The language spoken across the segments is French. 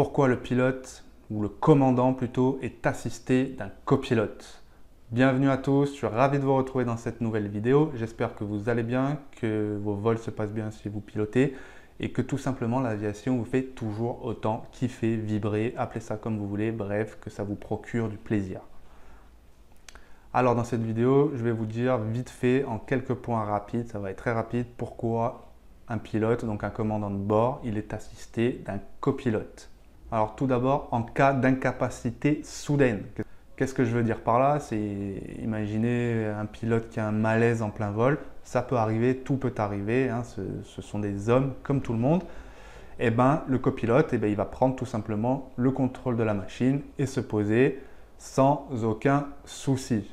pourquoi le pilote, ou le commandant plutôt, est assisté d'un copilote. Bienvenue à tous, je suis ravi de vous retrouver dans cette nouvelle vidéo. J'espère que vous allez bien, que vos vols se passent bien si vous pilotez et que tout simplement l'aviation vous fait toujours autant kiffer, vibrer, appelez ça comme vous voulez, bref, que ça vous procure du plaisir. Alors dans cette vidéo, je vais vous dire vite fait, en quelques points rapides, ça va être très rapide, pourquoi un pilote, donc un commandant de bord, il est assisté d'un copilote. Alors tout d'abord, en cas d'incapacité soudaine. Qu'est-ce que je veux dire par là? C'est imaginez un pilote qui a un malaise en plein vol, ça peut arriver, tout peut arriver, hein, ce sont des hommes comme tout le monde. Et ben, le copilote, il va prendre tout simplement le contrôle de la machine et se poser sans aucun souci.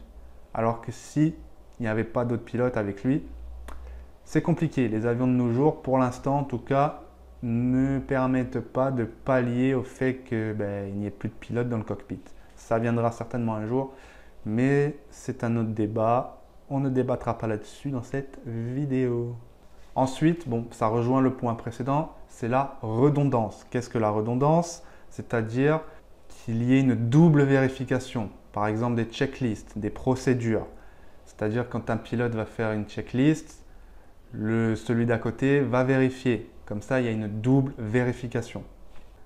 Alors que si il n'y avait pas d'autres pilotes avec lui, c'est compliqué. Les avions de nos jours, pour l'instant en tout cas, ne permettent pas de pallier au fait qu'il n'y ait plus de pilote dans le cockpit. Ça viendra certainement un jour, mais c'est un autre débat. On ne débattra pas là-dessus dans cette vidéo. Ensuite, bon, ça rejoint le point précédent, c'est la redondance. Qu'est-ce que la redondance? C'est-à-dire qu'il y ait une double vérification. Par exemple, des checklists, des procédures. C'est-à-dire quand un pilote va faire une checklist, celui d'à côté va vérifier. Comme ça, il y a une double vérification.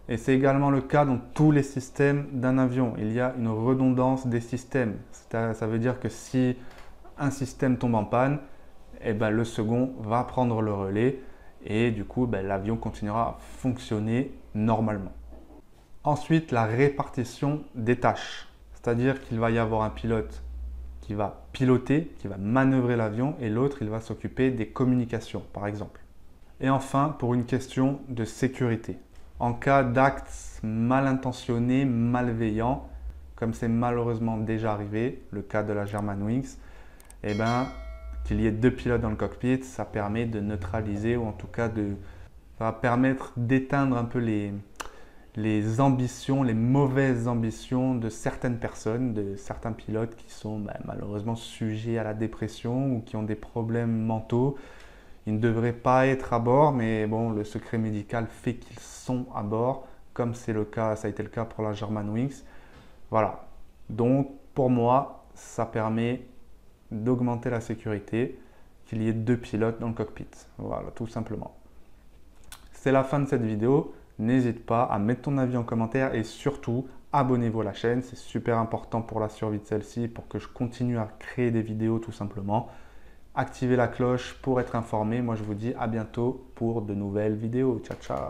Et c'est également le cas dans tous les systèmes d'un avion. Il y a une redondance des systèmes. Ça veut dire que si un système tombe en panne, le second va prendre le relais et du coup, l'avion continuera à fonctionner normalement. Ensuite, la répartition des tâches. C'est-à-dire qu'il va y avoir un pilote qui va piloter, qui va manœuvrer l'avion et l'autre, il va s'occuper des communications, par exemple. Et enfin, pour une question de sécurité. En cas d'actes mal intentionnés, malveillants, comme c'est malheureusement déjà arrivé, le cas de la Germanwings, qu'il y ait deux pilotes dans le cockpit, ça permet de neutraliser ou en tout cas ça va permettre d'éteindre un peu les ambitions, les mauvaises ambitions de certaines personnes, de certains pilotes qui sont malheureusement sujets à la dépression ou qui ont des problèmes mentaux. Ils ne devraient pas être à bord, mais bon, le secret médical fait qu'ils sont à bord, comme c'est le cas, ça a été le cas pour la Germanwings. Voilà. Donc, pour moi, ça permet d'augmenter la sécurité, qu'il y ait deux pilotes dans le cockpit. Voilà, tout simplement. C'est la fin de cette vidéo. N'hésite pas à mettre ton avis en commentaire et surtout, abonnez-vous à la chaîne. C'est super important pour la survie de celle-ci, pour que je continue à créer des vidéos tout simplement. Activez la cloche pour être informé. Moi, je vous dis à bientôt pour de nouvelles vidéos. Ciao, ciao!